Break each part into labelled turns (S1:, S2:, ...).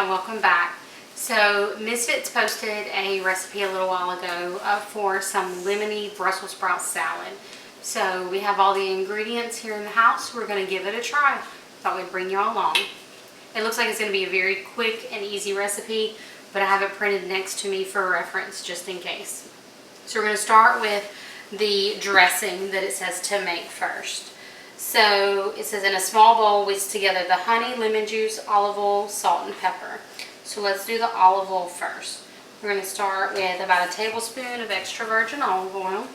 S1: y'all, welcome back. So Misfits posted a recipe a little while ago for some lemony Brussels sprout salad. So we have all the ingredients here in the house. We're going to give it a try. Thought we'd bring y'all along. It looks like it's going to be a very quick and easy recipe, but I have it printed next to me for reference just in case. So we're going to start with the dressing that it says to make first. So it says in a small bowl whisk together the honey, lemon juice, olive oil, salt, and pepper. So let's do the olive oil first. We're going to start with about a tablespoon of extra virgin olive oil.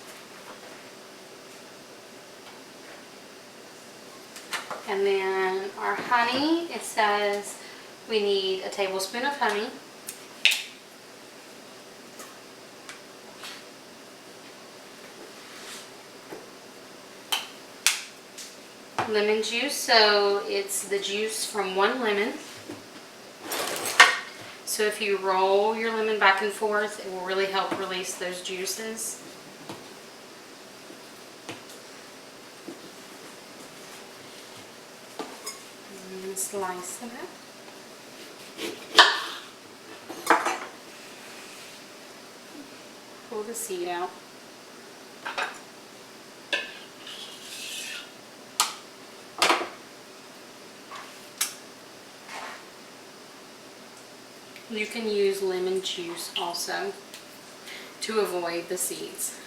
S1: And then our honey, it says we need a tablespoon of honey. Lemon juice, so it's the juice from one lemon. So if you roll your lemon back and forth, it will really help release those juices. And slice of it. Pull the seed out. You can use lemon juice also to avoid the seeds.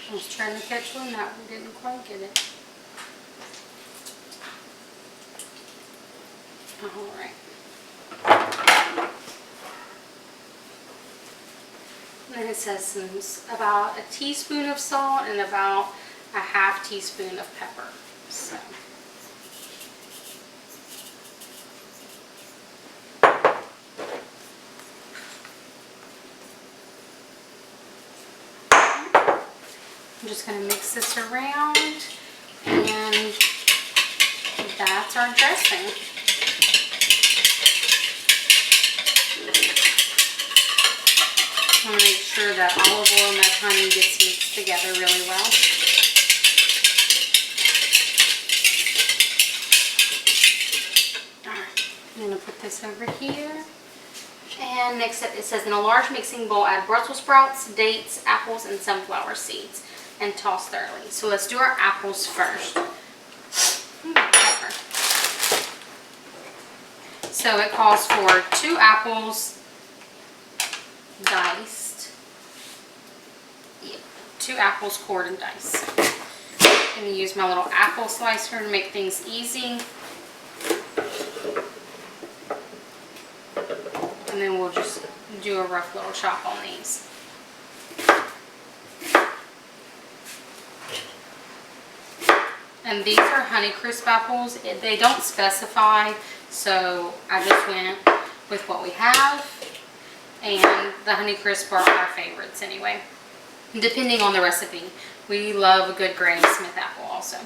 S1: I was trying to catch one, that one didn't quite get it. Alright. Then it says about a teaspoon of salt and about a half teaspoon of pepper. So. I'm just going to mix this around, and that's our dressing. I want to make sure that olive oil and that honey gets mixed together really well. Alright, I'm going to put this over here. And next up, it says in a large mixing bowl, add Brussels sprouts, dates, apples, and sunflower seeds, and toss thoroughly. So let's do our apples first. Pepper. So it calls for 2 apples diced. Yeah, 2 apples cored and diced. I'm going to use my little apple slicer to make things easy. And then we'll just do a rough little chop on these. And these are Honeycrisp apples. They don't specify, so I just went with what we have. And the Honeycrisp are our favorites anyway, depending on the recipe. We love a good Granny Smith apple also.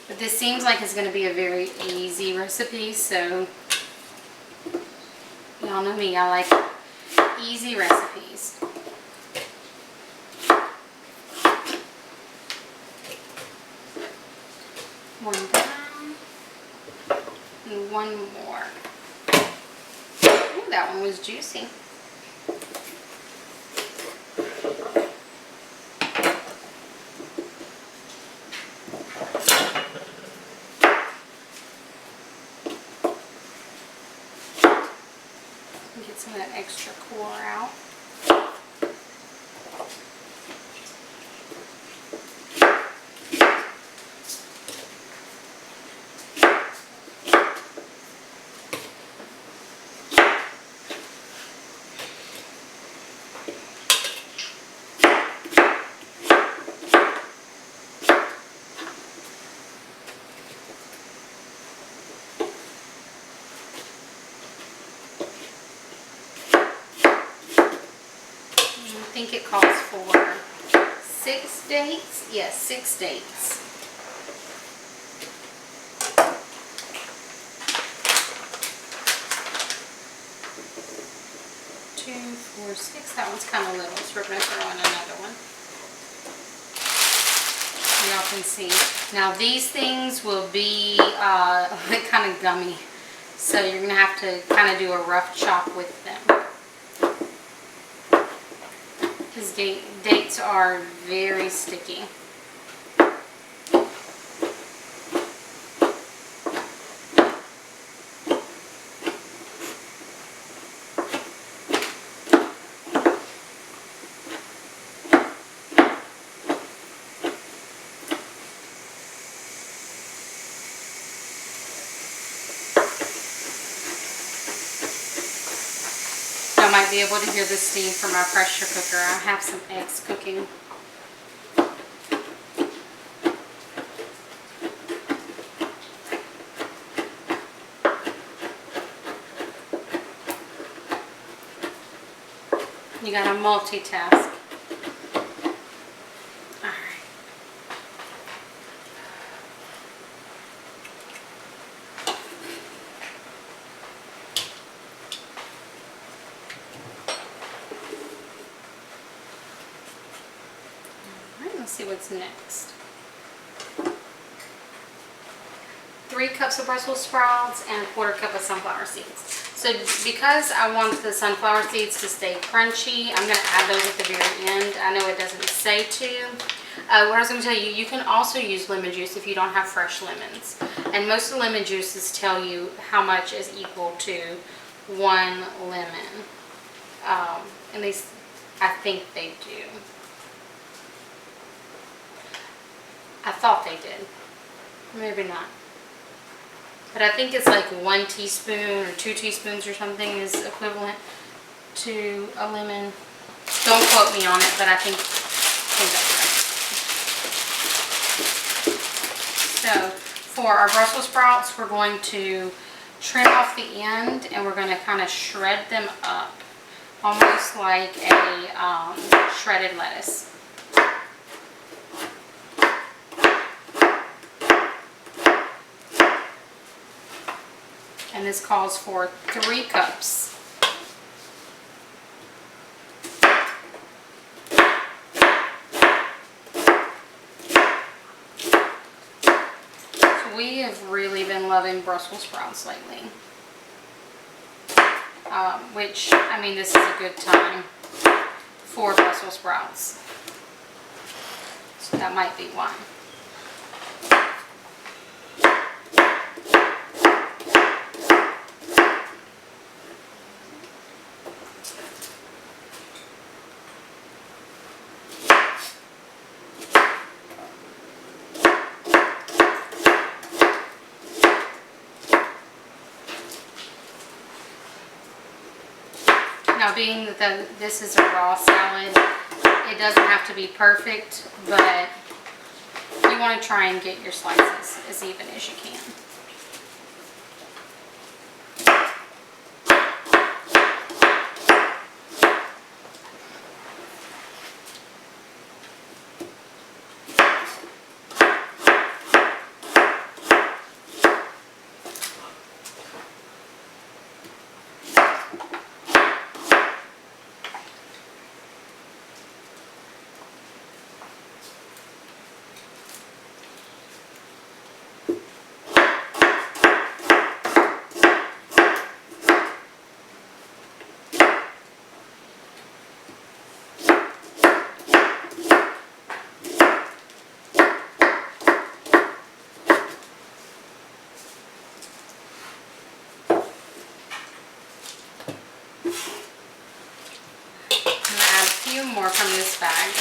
S1: But this seems like it's going to be a very easy recipe, so y'all know me, I like easy recipes. One down, and one more. Ooh, that one was juicy. Get some of that extra core out. think it calls for 6 dates. Yes, 6 dates. Two, four, six. That one's kind of little, so we're going to throw in another one. Y'all can see. Now these things will be kind of gummy, so you're going to have to kind of do a rough chop with them. Because dates are very sticky. I might be able to hear the steam from my pressure cooker. I have some eggs cooking. You gotta multitask. Let's see what's next. 3 cups of Brussels sprouts and 1/4 cup of sunflower seeds. So because I want the sunflower seeds to stay crunchy, I'm going to add those at the very end. I know it doesn't say to. What I was going to tell you, you can also use lemon juice if you don't have fresh lemons. And most of the lemon juices tell you how much is equal to 1 lemon. At least I think they do. I thought they did. Maybe not. But I think it's like 1 teaspoon or 2 teaspoons or something is equivalent to a lemon. Don't quote me on it, but I think that's right. So for our Brussels sprouts, we're going to trim off the end and we're going to kind of shred them up, almost like a shredded lettuce. And this calls for 3 cups. So we have really been loving Brussels sprouts lately. Which, I mean, this is a good time for Brussels sprouts. So that might be why. Now, being that this is a raw salad, it doesn't have to be perfect, but you want to try and get your slices as even as you can. More from this bag.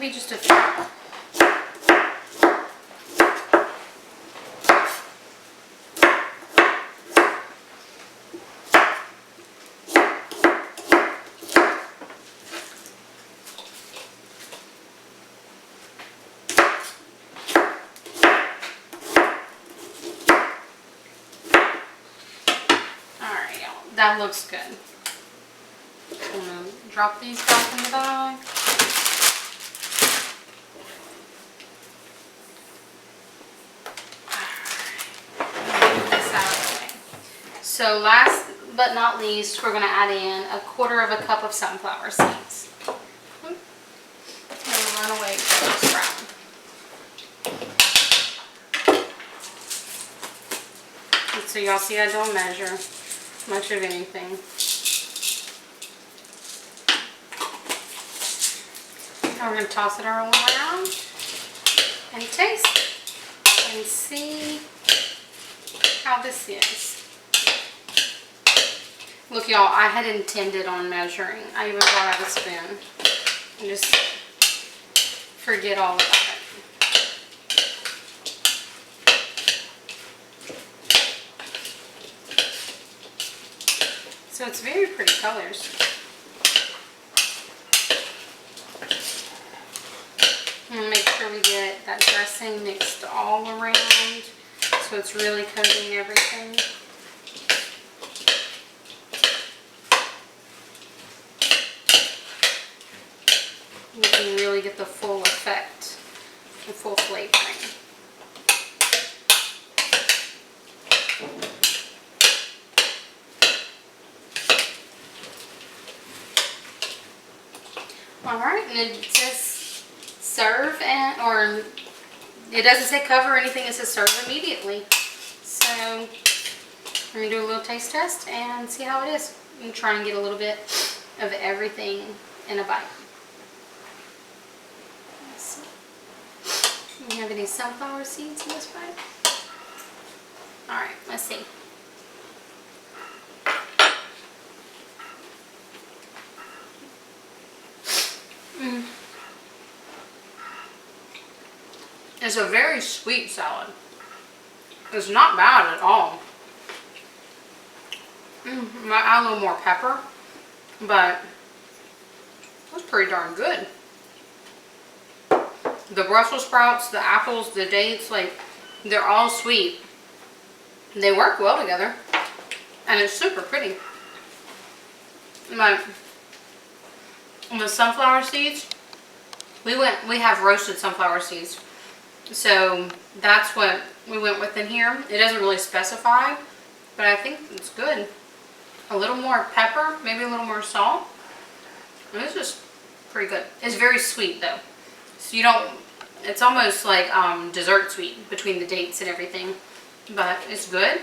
S1: maybe just a few. Alright, y'all, that looks good. I'm gonna drop these back in the bag. So last but not least, we're going to add in 1/4 cup of sunflower seeds. I'm going to run away from this round. So y'all see I don't measure much of anything. Now we're going to toss it all around and taste and see how this is. Look, y'all, I had intended on measuring. I even brought out a spoon. And just forget all about it. So it's very pretty colors. I'm gonna make sure we get that dressing mixed all around so it's really coating everything. You can really get the full effect, the full flavoring. Alright, and it says serve and, or it doesn't say cover or anything, it says serve immediately. So we're going to do a little taste test and see how it is. I'm trying to get a little bit of everything in a bite. Let's see. Do we have any sunflower seeds in this bite? Alright, let's see. It's a very sweet salad. It's not bad at all. Might add a little more pepper, but that's pretty darn good. The Brussels sprouts, the apples, the dates, like, they're all sweet. They work well together, and it's super pretty. But the sunflower seeds, we have roasted sunflower seeds. So that's what we went with in here. It doesn't really specify, but I think it's good. A little more pepper, maybe a little more salt. And it's just pretty good. It's very sweet though. So you don't, it's almost like dessert sweet between the dates and everything. But it's good.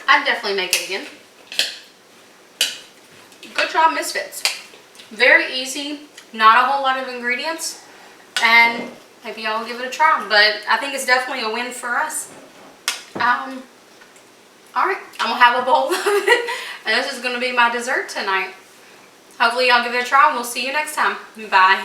S1: I'd definitely make it again. Good job, Misfits. Very easy, not a whole lot of ingredients, and maybe y'all will give it a try, but I think it's definitely a win for us. Alright, I'm going to have a bowl of it, and this is going to be my dessert tonight. Hopefully y'all give it a try, and we'll see you next time. Bye.